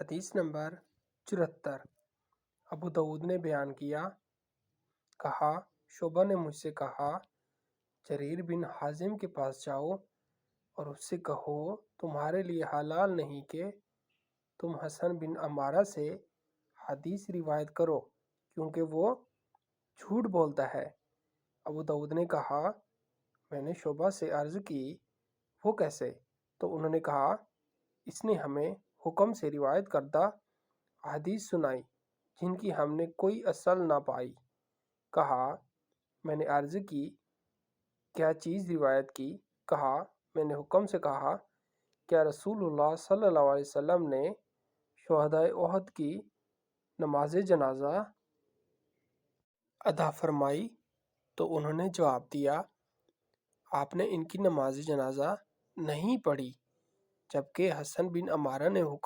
حدیث نمبر 74۔ ابو داؤد نے بیان کیا، کہا شعبہ نے مجھ سے کہا، جریر بن حازم کے پاس جاؤ اور اس سے کہو تمہارے لیے حلال نہیں کہ تم حسن بن عمارہ سے حدیث روایت کرو کیونکہ وہ جھوٹ بولتا ہے۔ ابو داؤد نے کہا، میں نے شعبہ سے عرض کی وہ کیسے؟ تو انہوں نے کہا، اس نے ہمیں حکم سے روایت کردہ احادیث سنائی جن کی ہم نے کوئی اصل نہ پائی۔ کہا، میں نے عرض کی کیا چیز روایت کی؟ کہا، میں نے حکم سے کہا، کیا رسول اللہ صلی اللہ علیہ وسلم نے شہدائے احد کی نماز جنازہ ادا فرمائی؟ تو انہوں نے جواب دیا، آپ نے ان کی نماز جنازہ نہیں پڑھی، جبکہ حسن بن عمارہ نے حکم